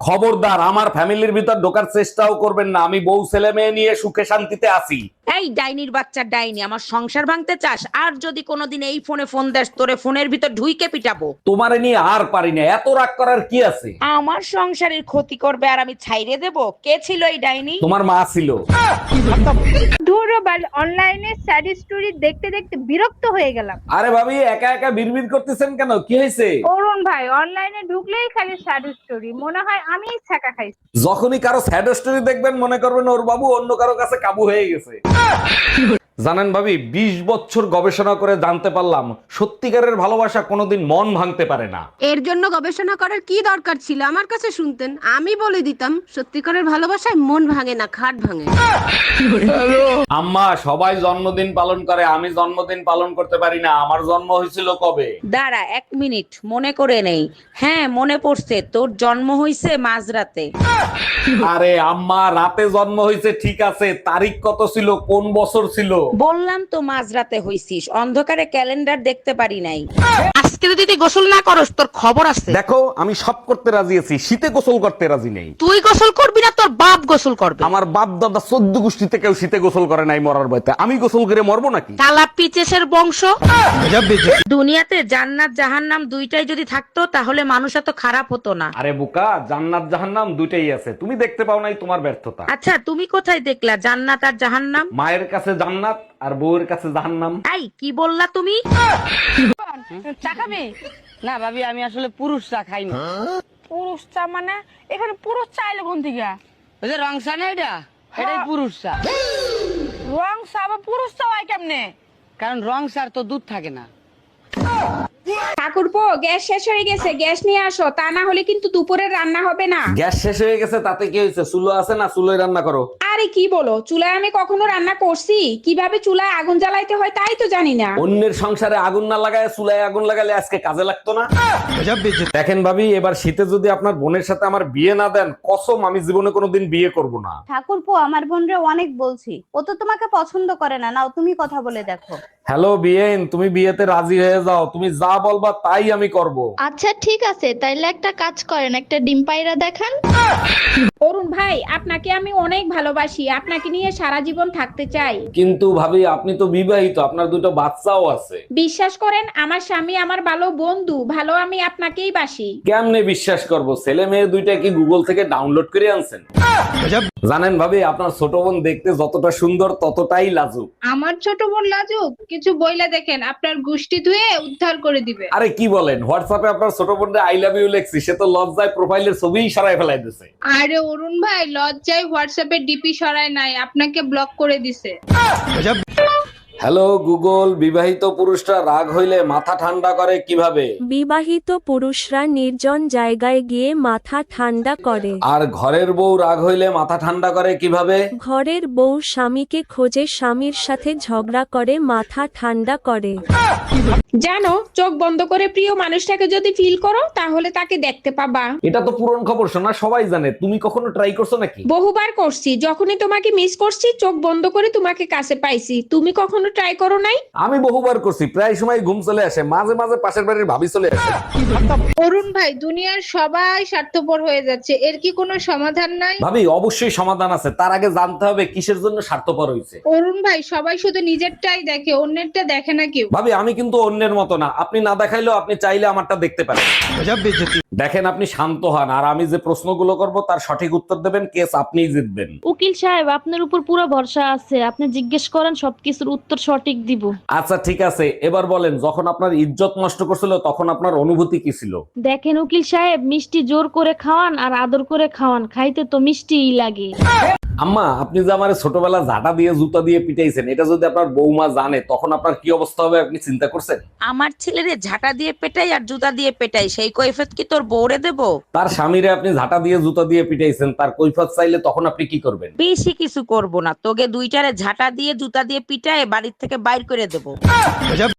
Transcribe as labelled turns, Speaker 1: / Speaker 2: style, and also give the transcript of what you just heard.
Speaker 1: খবরদার আমার ফ্যামিলির ভিতর ঢোকার চেষ্টাও করবেন না, আমি বউ ছেলে মেয়ে নিয়ে সুখে শান্তিতে আছি।
Speaker 2: এই ডাইনির বাচ্চা ডাইনি, আমার সংসার ভাঙতে চাস? আর যদি কোনোদিন এই ফোনে ফোন দেস, তোরে ফোনের ভিতর ঢুইকে পিটাবো।
Speaker 1: তোমারে নিয়ে আর পারি না, এত রাগ করার কি আছে?
Speaker 2: আমার সংসারের ক্ষতি করবে আর আমি ছাইরে দেব? কে ছিল এই ডাইনি?
Speaker 1: তোমার মা ছিল।
Speaker 3: ধুরবাল অনলাইনে স্যাড স্টোরি দেখতে দেখতে বিরক্ত হয়ে গেলাম।
Speaker 1: আরে ভাবি একা একা বিড়বিড় করতেছেন কেন, কি হয়েছে?
Speaker 3: অরুণ ভাই অনলাইনে ঢুকলেই খালি স্যাড স্টোরি, মনে হয় আমিই ছাকা খাইছি।
Speaker 1: যখনই কারো স্যাড স্টোরি দেখবেন মনে করবেন ওর বাবু অন্য কারো কাছে কাবু হয়ে গেছে। জানেন ভাবি, 20 বছর গবেষণা করে জানতে পারলাম সত্যিকারের ভালোবাসা কোনোদিন মন ভাঙতে পারে না।
Speaker 4: এর জন্য গবেষণা করার কি দরকার ছিল? আমার কাছে শুনতেন, আমি বলে দিতাম সত্যিকারের ভালোবাসায় মন ভাঙে না, খাট ভাঙে।
Speaker 1: আম্মা, সবাই জন্মদিন পালন করে, আমি জন্মদিন পালন করতে পারি না। আমার জন্ম হয়েছিল কবে?
Speaker 2: দাঁড়া 1 মিনিট, মনে করে নেই। হ্যাঁ মনে পড়ছে, তোর জন্ম হইছে মাঝরাতে।
Speaker 1: আরে আম্মা, রাতে জন্ম হয়েছে ঠিক আছে, তারিখ কত ছিল, কোন বছর ছিল?
Speaker 2: বললাম তো মাঝরাতে হইছিস, অন্ধকারে ক্যালেন্ডার দেখতে পারি নাই।
Speaker 4: আজকে যদি তুই গোসল না করস তোর খবর আছে।
Speaker 1: দেখো, আমি সব করতে রাজি আছি, শীতে গোসল করতে রাজি নেই।
Speaker 4: তুই গোসল করবি না, তোর বাপ গোসল করবে।
Speaker 1: আমার বাপ দাদা 14 গোষ্ঠীতে কেউ শীতে গোসল করে নাই মরার ভয়তে, আমি গোসল করে মরবো নাকি?
Speaker 4: কালা পিচেসের বংশ।
Speaker 2: দুনিয়াতে জান্নাত জাহান্নাম দুইটাই যদি থাকতো তাহলে মানুষ এত খারাপ হতো না।
Speaker 1: আরে বোকা, জান্নাত জাহান্নাম দুইটাই আছে, তুমি দেখতে পাও নাই, তোমার ব্যর্থতা।
Speaker 2: আচ্ছা তুমি কোথায় দেখলা জান্নাত আর জাহান্নাম?
Speaker 1: মায়ের কাছে জান্নাত আর বউয়ের কাছে জাহান্নাম।
Speaker 2: এই কি বললা তুমি?
Speaker 3: চা খাবি?
Speaker 5: না ভাবি, আমি আসলে পুরুষ চা খাই না।
Speaker 3: পুরুষ চা মানে? এখানে পুরুষ চা এলো কোন থেকে?
Speaker 5: ওই যে রং চা না, এটাই পুরুষ চা।
Speaker 3: রং চা বা পুরুষ চা হয় কেমনে?
Speaker 5: কারণ রং চার তো দুধ থাকে না।
Speaker 6: ঠাকুরপো, গ্যাস শেষ হয়ে গেছে, গ্যাস নিয়ে আসো, তা না হলে কিন্তু দুপুরে রান্না হবে না।
Speaker 1: গ্যাস শেষ হয়ে গেছে তাতে কি হয়েছে? চুলো আছে না, চুলোয় রান্না করো।
Speaker 6: আরে কি বলো, চুলায় আমি কখনো রান্না করছি? কিভাবে চুলায় আগুন জ্বালাইতে হয় তাই তো জানি না।
Speaker 1: অন্যের সংসারে আগুন না লাগায় চুলায় আগুন লাগালে আজকে কাজে লাগতো না। দেখেন ভাবি, এবার শীতে যদি আপনার বোনের সাথে আমার বিয়ে না দেন, কসম আমি জীবনে কোনোদিন বিয়ে করব না।
Speaker 7: ঠাকুরপো, আমার বোনরে অনেক বলছি, ও তো তোমাকে পছন্দ করে না। নাও তুমি কথা বলে দেখো।
Speaker 1: হ্যালো বিয়েন, তুমি বিয়েতে রাজি হয়ে যাও, তুমি যা বলবা তাই আমি করব।
Speaker 8: আচ্ছা ঠিক আছে, তাইলে একটা কাজ করেন, একটা ডিম পায়রা দেখান।
Speaker 6: অরুণ ভাই, আপনাকে আমি অনেক ভালোবাসি, আপনাকে নিয়ে সারা জীবন থাকতে চাই।
Speaker 1: কিন্তু ভাবি, আপনি তো বিবাহিত, আপনার দুটো বাচ্চাও আছে।
Speaker 6: বিশ্বাস করেন, আমার স্বামী আমার ভালো বন্ধু, ভালো আমি আপনাকেই বাসি।
Speaker 1: কেমনে বিশ্বাস করব? ছেলে মেয়ে দুইটা কি গুগল থেকে ডাউনলোড করে আনছেন? জানেন ভাবি, আপনার ছোট বোন দেখতে যতটা সুন্দর ততটাই লাজুক।
Speaker 3: আমার ছোট বোন লাজুক? কিছু বইলা দেখেন, আপনার গোষ্ঠী ধুয়ে উদ্ধার করে দিবে।
Speaker 1: আরে কি বলেন, হোয়াটসঅ্যাপে আপনার ছোট বোনরে আই লাভ ইউ লেখছি, সে তো লজ্জায় প্রোফাইলের ছবিই সরাই ফেলাই দিছে।
Speaker 3: আরে অরুণ ভাই, লজ্জায় হোয়াটসঅ্যাপে ডিপি সরায় নাই, আপনাকে ব্লক করে দিছে।
Speaker 1: হ্যালো গুগল, বিবাহিত পুরুষরা রাগ হইলে মাথা ঠান্ডা করে কিভাবে?
Speaker 9: বিবাহিত পুরুষরা নির্জন জায়গায় গিয়ে মাথা ঠান্ডা করে।
Speaker 1: আর ঘরের বউ রাগ হইলে মাথা ঠান্ডা করে কিভাবে?
Speaker 9: ঘরের বউ স্বামীকে খোঁজে, স্বামীর সাথে ঝগড়া করে মাথা ঠান্ডা করে।
Speaker 6: জানো, চোখ বন্ধ করে প্রিয় মানুষটাকে যদি ফিল করো তাহলে তাকে দেখতে পাবা।
Speaker 1: এটা তো পুরন খবর, শোনা সবাই জানে, তুমি কখনো ট্রাই করছো নাকি?
Speaker 6: বহুবার করছি, যখনই তোমাকে মিস করছি চোখ বন্ধ করে তোমাকে কাছে পাইছি। তুমি কখনো ট্রাই করো নাই?
Speaker 1: আমি বহুবার করছি, প্রায় সময় ঘুম চলে আসে, মাঝে মাঝে পাশের বাড়ির ভাবি চলে আসে।
Speaker 3: অরুণ ভাই, দুনিয়ার সবাই স্বার্থপর হয়ে যাচ্ছে, এর কি কোনো সমাধান নাই?
Speaker 1: ভাবি অবশ্যই সমাধান আছে, তার আগে জানতে হবে কিসের জন্য স্বার্থপর হইছে।
Speaker 3: অরুণ ভাই, সবাই শুধু নিজেরটাই দেখে, অন্যেরটা দেখে না কেউ।
Speaker 1: ভাবি আমি কিন্তু অন্যের মতো না, আপনি না দেখাইলেও আপনি চাইলে আমারটা দেখতে পারেন। দেখেন, আপনি শান্ত হন, আর আমি যে প্রশ্নগুলো করব তার সঠিক উত্তর দেবেন, কেস আপনিই জিতবেন।
Speaker 8: উকিল সাহেব, আপনার উপর পুরো ভরসা আছে, আপনি জিজ্ঞেস করেন, সবকিছুর উত্তর সঠিক দিব।
Speaker 1: আচ্ছা ঠিক আছে, এবার বলেন, যখন আপনার ইজ্জত নষ্ট করছিল তখন আপনার অনুভূতি কি ছিল?
Speaker 8: দেখেন উকিল সাহেব, মিষ্টি জোর করে খাওয়ান আর আদর করে খাওয়ান, খাইতে তো মিষ্টিই লাগে।
Speaker 1: আম্মা, আপনি যে আমার ছোটবেলা ঝাঁটা দিয়ে জুতা দিয়ে পিটাইছেন, এটা যদি আপনার বৌমা জানে তখন আপনার কি অবস্থা হবে আপনি চিন্তা করছেন?
Speaker 2: আমার ছেলেরে ঝাঁটা দিয়ে পেটাই আর জুতা দিয়ে পেটাই, সেই কৈফিয়ত কি তোর বউরে দেবো?
Speaker 1: তার স্বামীরে আপনি ঝাঁটা দিয়ে জুতা দিয়ে পিটাইছেন, তার কৈফিয়ত চাইলে তখন আপনি কি করবেন?
Speaker 2: বেশি কিছু করব না, তোকে দুইটারে ঝাঁটা দিয়ে জুতা দিয়ে পিটায় বাড়ির থেকে বাইর করে দেবো।